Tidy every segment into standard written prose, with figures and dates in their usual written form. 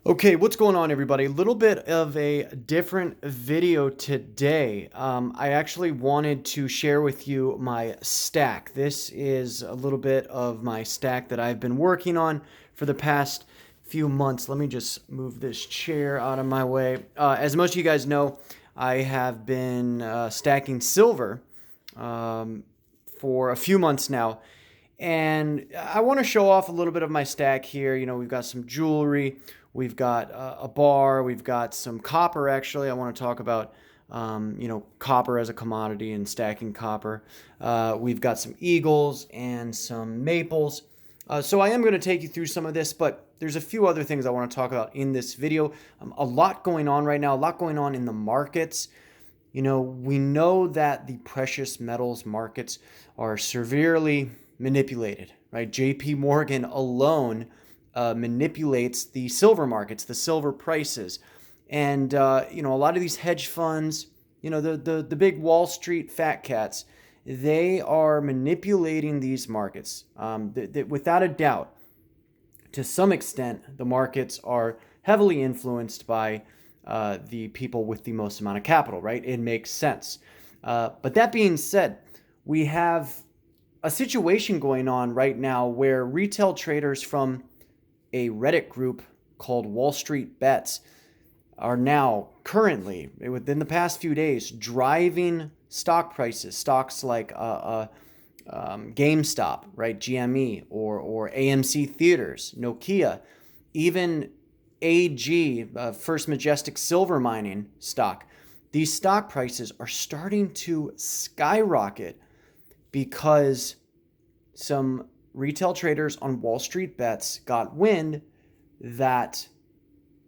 Okay, what's going on, everybody? A little bit of a different video today. I actually wanted to share with you my stack. This is a little bit of my stack that I've been working on for the past few months. Let me just move this chair out of my way. As most of you guys know, I have been stacking silver for a few months now. And I want to show off a little bit of my stack here. You know, we've got some jewelry, we've got a bar, we've got some copper. Actually, I want to talk about, copper as a commodity and stacking copper. We've got some eagles and some maples. So I am going to take you through some of this, but there's a few other things I want to talk about in this video. A lot going on right now, a lot going on in the markets. You know, we know that the precious metals markets are severely manipulated, right? JP Morgan alone manipulates the silver markets, the silver prices. And, a lot of these hedge funds, the big Wall Street fat cats, they are manipulating these markets. Without a doubt, to some extent, the markets are heavily influenced by the people with the most amount of capital, right? It makes sense. But that being said, we have a situation going on right now where retail traders from a Reddit group called Wall Street Bets are now currently, within the past few days, driving stock prices, stocks like Gamestop, right, GME, or AMC Theaters, Nokia, even AG, First Majestic Silver Mining stock. These stock prices are starting to skyrocket because some retail traders on Wall Street Bets got wind that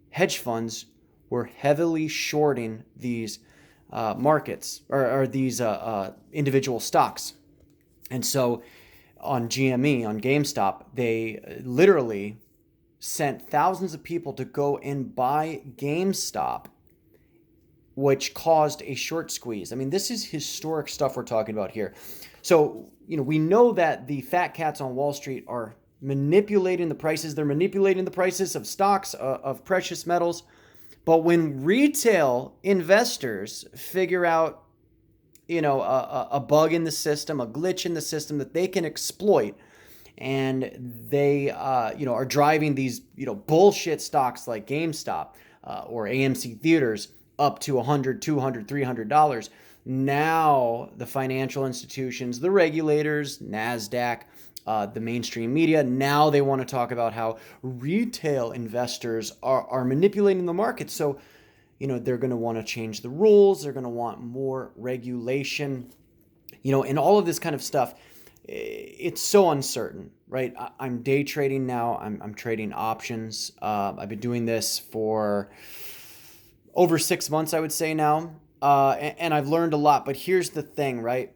hedge funds were heavily shorting these markets or these individual stocks. And so on GME, on GameStop, they literally sent thousands of people to go and buy GameStop, which caused a short squeeze. I mean, this is historic stuff we're talking about here. So, we know that the fat cats on Wall Street are manipulating the prices. They're manipulating the prices of stocks, of precious metals. But when retail investors figure out, a bug in the system, a glitch in the system that they can exploit, and they, are driving these, bullshit stocks like GameStop or AMC Theaters up to $100, $200, $300. Now the financial institutions, the regulators, NASDAQ, the mainstream media, now they want to talk about how retail investors are manipulating the market. So, they're going to want to change the rules. They're going to want more regulation, and all of this kind of stuff. It's so uncertain, right? I'm day trading now. I'm trading options. I've been doing this for over 6 months, I would say now. And I've learned a lot. But here's the thing, right?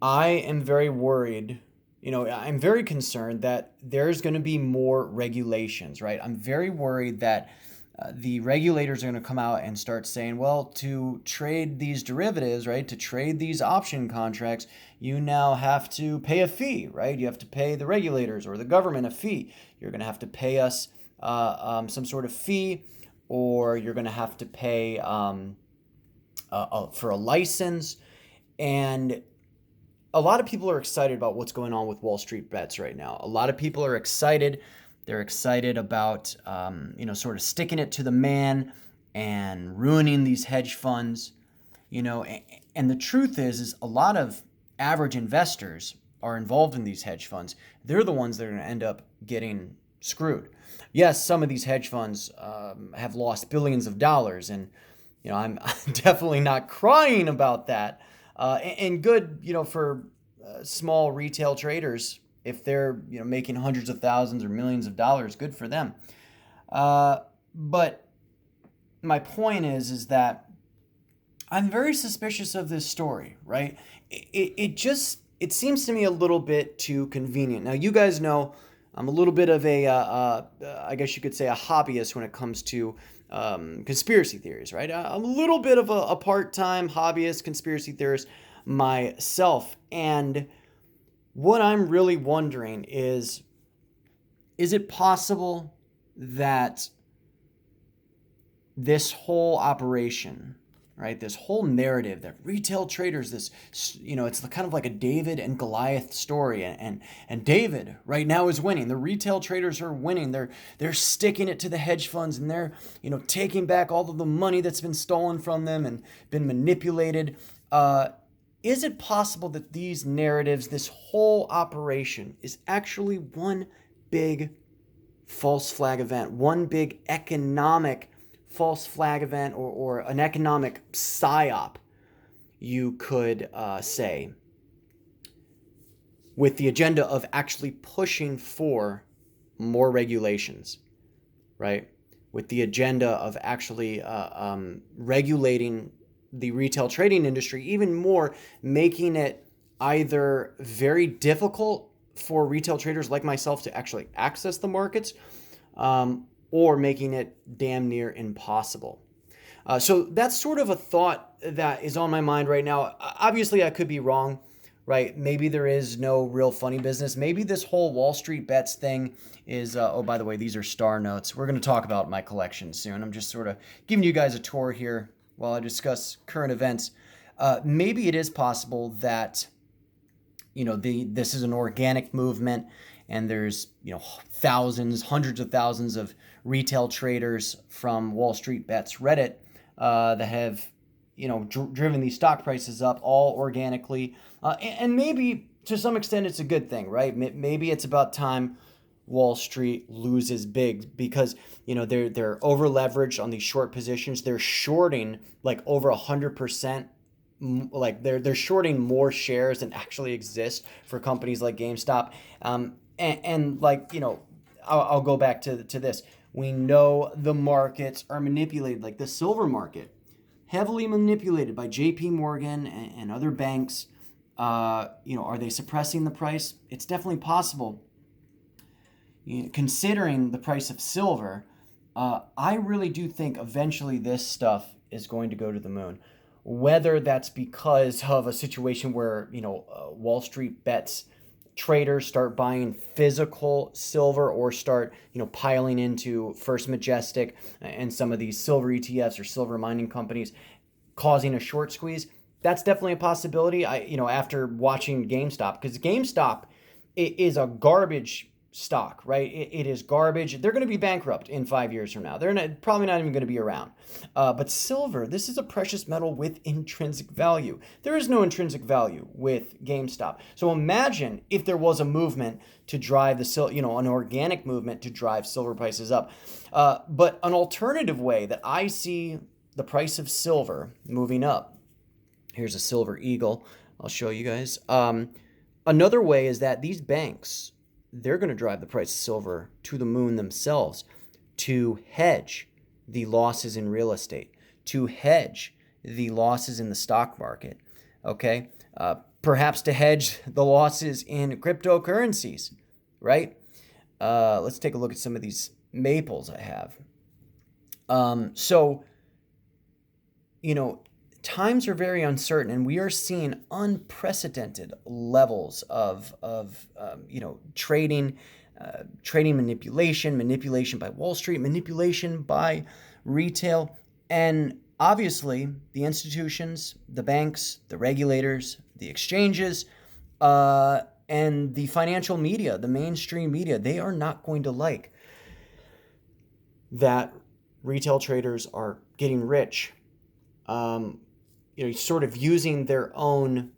I am very worried. I'm very concerned that there's going to be more regulations, right? I'm very worried that the regulators are going to come out and start saying, well, to trade these derivatives, right, to trade these option contracts, you now have to pay a fee, right? You have to pay the regulators or the government a fee. You're going to have to pay us some sort of fee, or you're going to have to pay for a license. And a lot of people are excited about what's going on with Wall Street Bets right now. A lot of people are excited. They're excited about, sort of sticking it to the man and ruining these hedge funds, and the truth is a lot of average investors are involved in these hedge funds. They're the ones that are going to end up getting screwed. Yes, some of these hedge funds have lost billions of dollars, and, I'm definitely not crying about that. And good, for small retail traders. If they're making hundreds of thousands or millions of dollars, good for them. But my point is that I'm very suspicious of this story, right? It seems to me a little bit too convenient. Now, you guys know I'm a little bit of I guess you could say a hobbyist when it comes to conspiracy theories, right? I'm a little bit of a part-time hobbyist conspiracy theorist myself, and what I'm really wondering is it possible that this whole operation, right, this whole narrative that retail traders, this, it's kind of like a David and Goliath story, and David right now is winning. The retail traders are winning. They're sticking it to the hedge funds, and they're taking back all of the money that's been stolen from them and been manipulated. Is it possible that these narratives, this whole operation, is actually one big false flag event, one big economic false flag event, or an economic Psy-Op, you could say, with the agenda of actually pushing for more regulations, right? With the agenda of actually regulating the retail trading industry even more, making it either very difficult for retail traders like myself to actually access the markets, or making it damn near impossible. So that's sort of a thought that is on my mind right now. Obviously, I could be wrong, right? Maybe there is no real funny business. Maybe this whole Wall Street bets thing is, oh, by the way, these are star notes. We're going to talk about my collection soon. I'm just sort of giving you guys a tour here while I discuss current events. Maybe it is possible that, this is an organic movement, and there's, thousands, hundreds of thousands of retail traders from Wall Street Bets Reddit that have, driven these stock prices up all organically. And maybe to some extent it's a good thing, right? Maybe it's about time Wall Street loses big, because, they're over leveraged on these short positions. They're shorting like over 100%. Like they're shorting more shares than actually exist for companies like GameStop. And like, I'll go back to this. We know the markets are manipulated, like the silver market, heavily manipulated by JP Morgan and other banks. Are they suppressing the price? It's definitely possible. Considering the price of silver, I really do think eventually this stuff is going to go to the moon. Whether that's because of a situation where, Wall Street Bets traders start buying physical silver, or start, piling into First Majestic and some of these silver ETFs or silver mining companies, causing a short squeeze. That's definitely a possibility. After watching GameStop, because GameStop is a garbage stock, right? It is garbage. They're going to be bankrupt in 5 years from now. They're probably not even going to be around. But silver, this is a precious metal with intrinsic value. There is no intrinsic value with GameStop. So imagine if there was a movement to drive an organic movement to drive silver prices up. But an alternative way that I see the price of silver moving up. Here's a silver eagle. I'll show you guys. Another way is that these banks, they're going to drive the price of silver to the moon themselves to hedge the losses in real estate, to hedge the losses in the stock market, okay? Perhaps to hedge the losses in cryptocurrencies, right? Let's take a look at some of these maples I have. Times are very uncertain, and we are seeing unprecedented levels of trading manipulation by Wall Street, manipulation by retail, and obviously the institutions, the banks, the regulators, the exchanges, and the financial media, the mainstream media, they are not going to like that retail traders are getting rich. Sort of using their own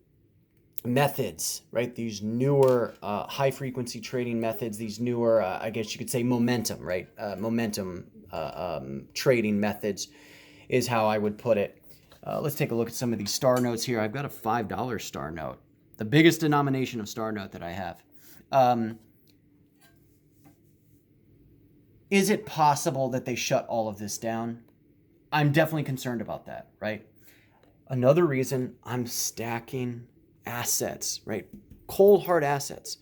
methods, right? These newer high-frequency trading methods, these newer, I guess you could say momentum, right? Momentum trading methods is how I would put it. Let's take a look at some of these star notes here. I've got a $5 star note, the biggest denomination of star note that I have. Is it possible that they shut all of this down? I'm definitely concerned about that, right? Another reason I'm stacking assets, right? Cold hard assets.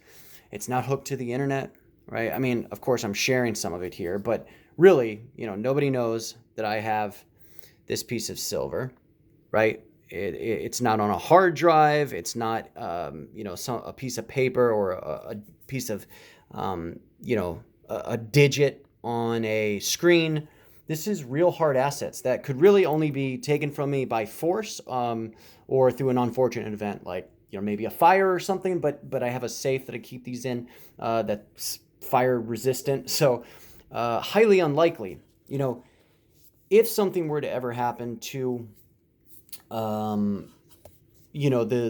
It's not hooked to the internet, right? I mean, of course, I'm sharing some of it here, but really, nobody knows that I have this piece of silver, right? It's not on a hard drive. It's not, a piece of paper or a piece of, a digit on a screen. This is real hard assets that could really only be taken from me by force, or through an unfortunate event like, maybe a fire or something. But I have a safe that I keep these in, that's fire resistant. So highly unlikely. If something were to ever happen to the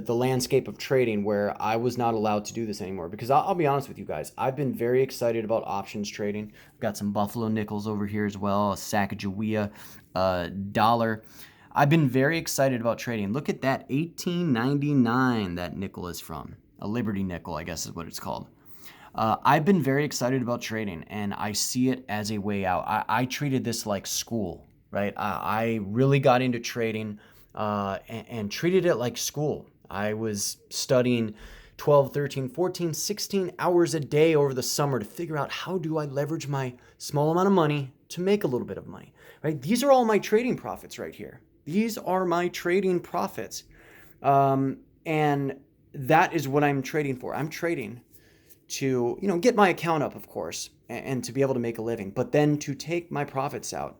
landscape of trading where I was not allowed to do this anymore, because I'll be honest with you guys, I've been very excited about options trading. I've got some Buffalo nickels over here as well, a Sacagawea, dollar. I've been very excited about trading. Look at that, $18.99 that nickel is from. A Liberty nickel, I guess is what it's called. I've been very excited about trading, and I see it as a way out. I treated this like school, right? I really got into trading and treated it like school. I was studying 12, 13, 14, 16 hours a day over the summer to figure out how do I leverage my small amount of money to make a little bit of money, right? These are all my trading profits right here. These are my trading profits. And that is what I'm trading for. I'm trading to, get my account up, of course, and to be able to make a living, but then to take my profits out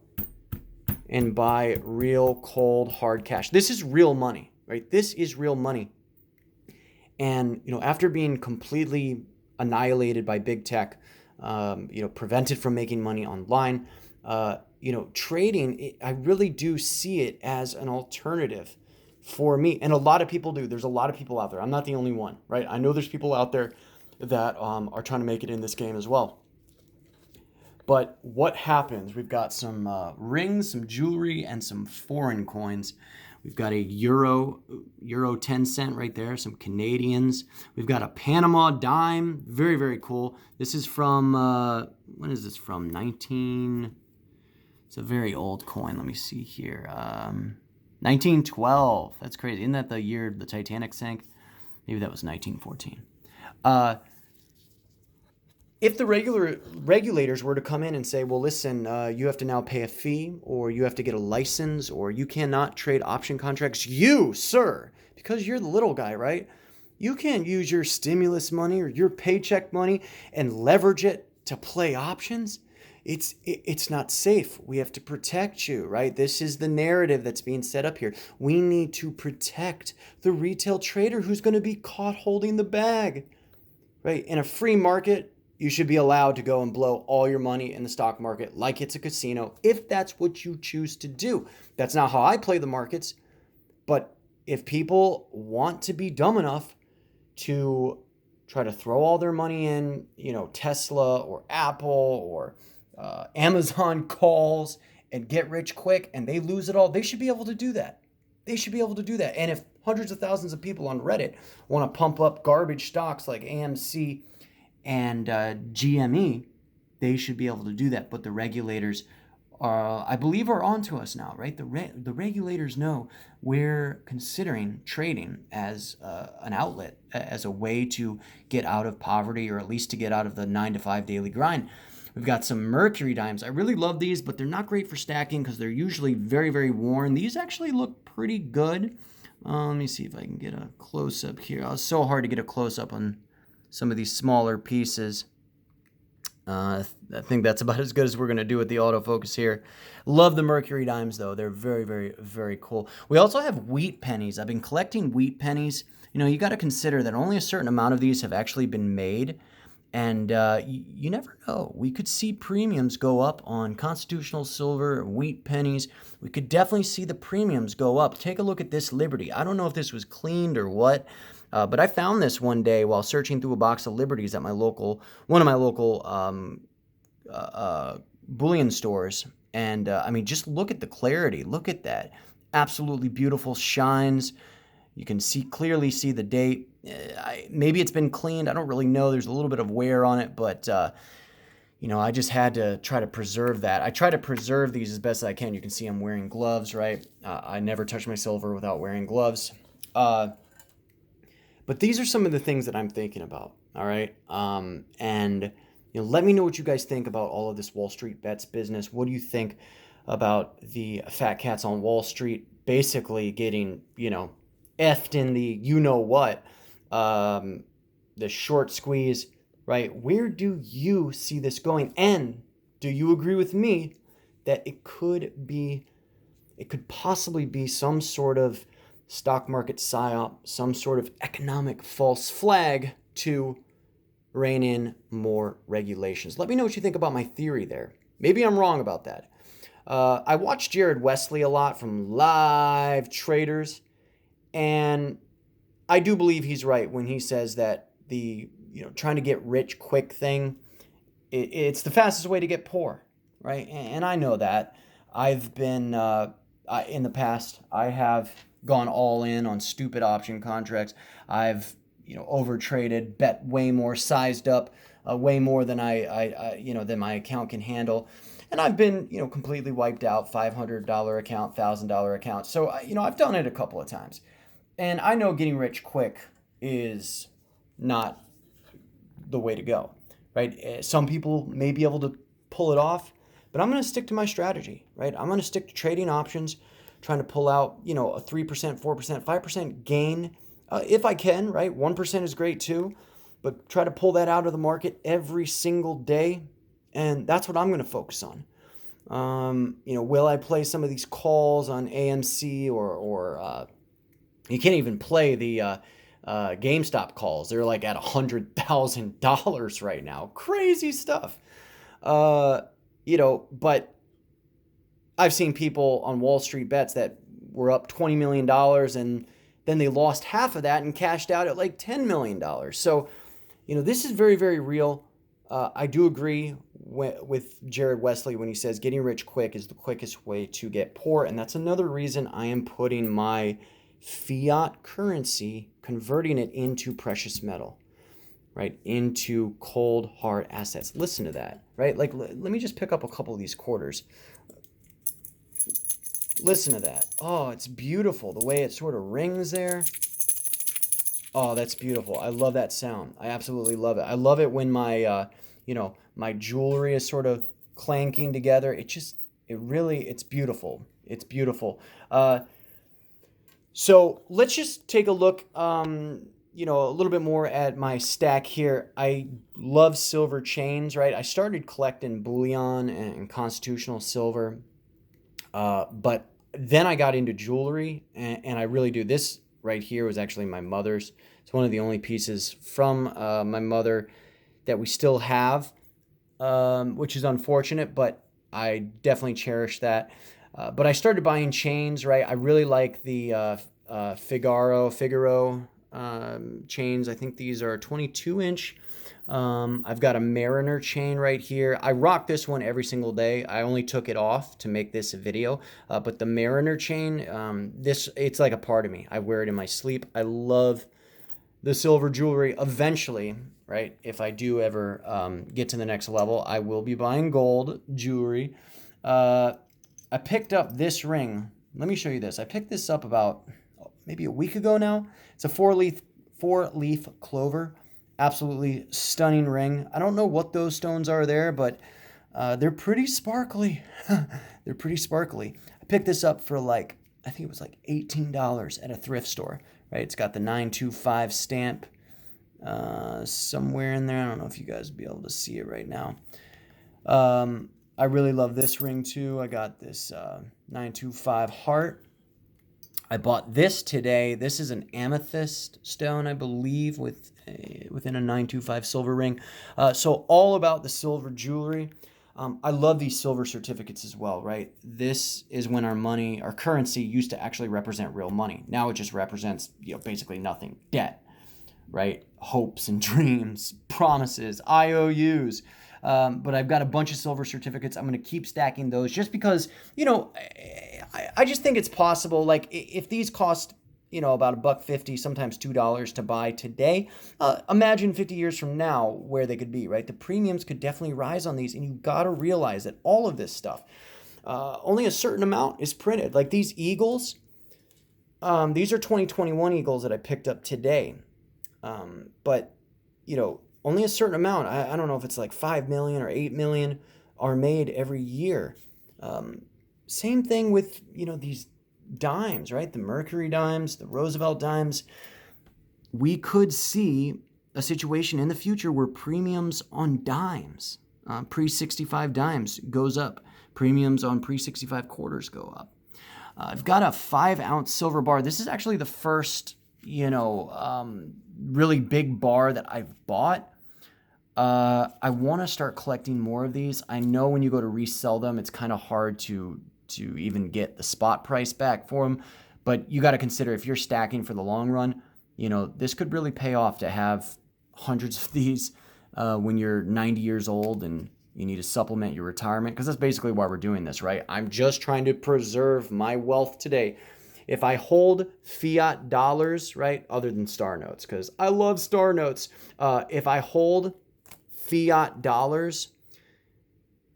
and buy real cold hard cash. This is real money, right? This is real money. And, after being completely annihilated by big tech, prevented from making money online, trading, I really do see it as an alternative for me. And a lot of people do. There's a lot of people out there. I'm not the only one, right? I know there's people out there that are trying to make it in this game as well. But what happens? We've got some rings, some jewelry, and some foreign coins. We've got a euro 10 cent right there, some Canadians. We've got a Panama dime, very, very cool. This is from, when is this from? It's a very old coin. Let me see here. 1912. That's crazy. Isn't that the year the Titanic sank? Maybe that was 1914. If the regulators were to come in and say, well, listen, you have to now pay a fee, or you have to get a license, or you cannot trade option contracts, you, sir, because you're the little guy, right? You can't use your stimulus money or your paycheck money and leverage it to play options. It's not safe. We have to protect you, right? This is the narrative that's being set up here. We need to protect the retail trader who's going to be caught holding the bag, right? In a free market, you should be allowed to go and blow all your money in the stock market like it's a casino, if that's what you choose to do. That's not how I play the markets. But if people want to be dumb enough to try to throw all their money in, Tesla or Apple or Amazon calls and get rich quick, and they lose it all, they should be able to do that. They should be able to do that. And if hundreds of thousands of people on Reddit want to pump up garbage stocks like AMC and GME, they should be able to do that. But the regulators I believe are onto us now, right? The regulators know we're considering trading as an outlet, as a way to get out of poverty, or at least to get out of the 9-to-5 daily grind. We've got some Mercury dimes. I really love these, but they're not great for stacking because they're usually very, very worn. These actually look pretty good. Let me see if I can get a close-up here. It's so hard to get a close-up on some of these smaller pieces. I think that's about as good as we're going to do with the autofocus here. Love the Mercury dimes, though. They're very, very, very cool. We also have wheat pennies. I've been collecting wheat pennies. You got to consider that only a certain amount of these have actually been made. And you never know. We could see premiums go up on constitutional silver, wheat pennies. We could definitely see the premiums go up. Take a look at this Liberty. I don't know if this was cleaned or what. But I found this one day while searching through a box of Liberties at one of my local bullion stores. And just look at the clarity. Look at that. Absolutely beautiful shines. You can clearly see the date. Maybe it's been cleaned. I don't really know. There's a little bit of wear on it, but I just had to try to preserve that. I try to preserve these as best as I can. You can see I'm wearing gloves, right? I never touch my silver without wearing gloves. But these are some of the things that I'm thinking about, all right? And let me know what you guys think about all of this Wall Street Bets business. What do you think about the fat cats on Wall Street basically getting, effed in the you-know-what, the short squeeze, right? Where do you see this going? And Do you agree with me that it could possibly be some sort of stock market psy-op, some sort of economic false flag to rein in more regulations? Let me know what you think about my theory there. Maybe I'm wrong about that. I watched Jared Wesley a lot from Live Traders, and I do believe he's right when he says that the trying to get rich quick thing, it's the fastest way to get poor, right? And I know that. I've been in the past, I have gone all in on stupid option contracts. I've over traded, bet way more, sized up way more than than my account can handle. And I've been, completely wiped out, $500 account, $1,000 account. So, I've done it a couple of times. And I know getting rich quick is not the way to go, right? Some people may be able to pull it off, but I'm going to stick to my strategy, right? I'm going to stick to trading options, trying to pull out, a 3%, 4%, 5% gain if I can, right? 1% is great too, but try to pull that out of the market every single day. And that's what I'm going to focus on. Will I play some of these calls on AMC or you can't even play the Gamestop calls. They're like at $100,000 right now. Crazy stuff. But I've seen people on Wall Street bets that were up $20 million and then they lost half of that and cashed out at like $10 million. So, this is very, very real. I do agree with Jared Wesley when he says getting rich quick is the quickest way to get poor. And that's another reason I am putting my fiat currency, converting it into precious metal, right? Into cold, hard assets. Listen to that, right? Like, let me just pick up a couple of these quarters. Listen to that. Oh, it's beautiful. The way it sort of rings there. Oh, that's beautiful. I love that sound. I absolutely love it. I love it when my, my jewelry is sort of clanking together. It's beautiful. It's beautiful. So let's just take a look, a little bit more at my stack here. I love silver chains, right? I started collecting bullion and constitutional silver, but then I got into jewelry, and I really do. This right here was actually my mother's. It's one of the only pieces from my mother that we still have, which is unfortunate, but I definitely cherish that. But I started buying chains, right? I really like the Figaro chains. I think these are 22-inch. I've got a Mariner chain right here. I rock this one every single day. I only took it off to make this a video. But the Mariner chain, it's like a part of me. I wear it in my sleep. I love the silver jewelry. Eventually, right, if I do ever get to the next level, I will be buying gold jewelry. I picked up this ring. Let me show you this. I picked this up about maybe a week ago now. It's a four-leaf clover. Absolutely stunning ring. I don't know what those stones are there, but they're pretty sparkly. They're pretty sparkly. I picked this up for I think it was like $18 at a thrift store, right? It's got the 925 stamp somewhere in there. I don't know if you guys will be able to see it right now. I really love this ring too. I got this 925 heart. I bought this today. This is an amethyst stone, I believe, within a 925 silver ring. So all about the silver jewelry. I love these silver certificates as well, right? This is when our currency used to actually represent real money. Now it just represents, basically nothing. Debt, right? Hopes and dreams, promises, IOUs. But I've got a bunch of silver certificates. I'm going to keep stacking those just because, I just think it's possible. Like if these cost, about $1.50, sometimes $2 to buy today, imagine 50 years from now where they could be, right? The premiums could definitely rise on these, and you've got to realize that all of this stuff, only a certain amount is printed. Like these eagles, these are 2021 eagles that I picked up today. But, only a certain amount. I don't know if it's like 5 million or 8 million are made every year. Same thing with, these dimes, right? The Mercury dimes, the Roosevelt dimes. We could see a situation in the future where premiums on dimes Pre-65 dimes goes up. Premiums on pre-65 quarters go up. I've got a 5-ounce silver bar. This is actually the first, really big bar that I've bought. I want to start collecting more of these. I know when you go to resell them, it's kind of hard to even get the spot price back for them. But you got to consider if you're stacking for the long run, this could really pay off to have hundreds of these when you're 90 years old and you need to supplement your retirement, because that's basically why we're doing this, right? I'm just trying to preserve my wealth today. If I hold fiat dollars, right, other than star notes, because I love star notes, if I hold fiat dollars,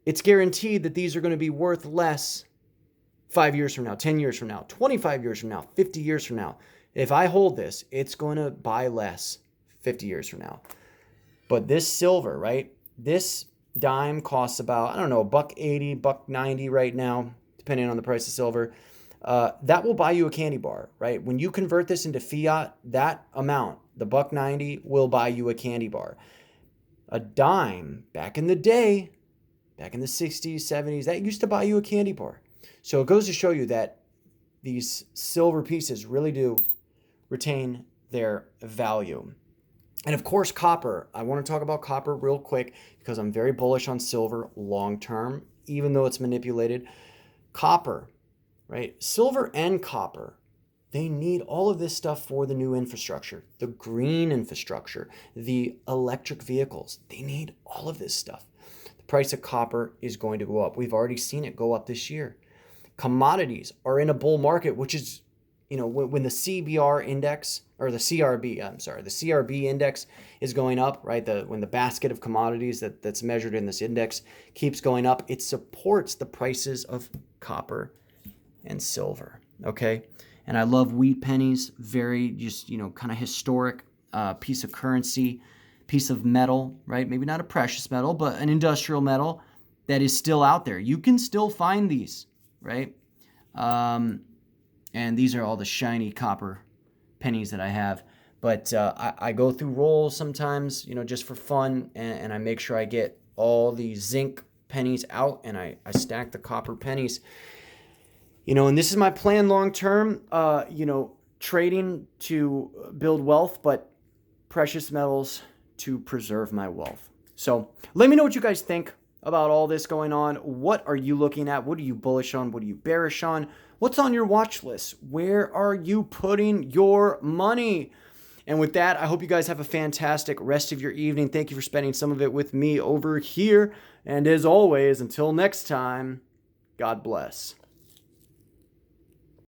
it's guaranteed that these are going to be worth less 5 years from now, 10 years from now, 25 years from now, 50 years from now. If I hold this, it's going to buy less 50 years from now. But this silver, right, this dime costs about, $1.80, $1.90 right now, depending on the price of silver. That will buy you a candy bar, right? When you convert this into fiat, that amount, the $1.90, will buy you a candy bar. A dime, back in the day, back in the 60s, 70s, that used to buy you a candy bar. So it goes to show you that these silver pieces really do retain their value. And of course, copper. I want to talk about copper real quick because I'm very bullish on silver long term, even though it's manipulated. Copper, right? Silver and copper, they need all of this stuff for the new infrastructure, the green infrastructure, the electric vehicles. They need all of this stuff. The price of copper is going to go up. We've already seen it go up this year. Commodities are in a bull market, which is, when the CBR index, or the CRB index is going up, right? When the basket of commodities that's measured in this index keeps going up, it supports the prices of copper and silver, okay? And I love wheat pennies, very just, kind of historic piece of currency, piece of metal, right? Maybe not a precious metal, but an industrial metal that is still out there. You can still find these, right? And these are all the shiny copper pennies that I have. But I go through rolls sometimes, just for fun, and I make sure I get all the zinc pennies out, and I stack the copper pennies. And this is my plan long term, trading to build wealth, but precious metals to preserve my wealth. So let me know what you guys think about all this going on. What are you looking at? What are you bullish on? What are you bearish on? What's on your watch list? Where are you putting your money? And with that, I hope you guys have a fantastic rest of your evening. Thank you for spending some of it with me over here. And as always, until next time, God bless.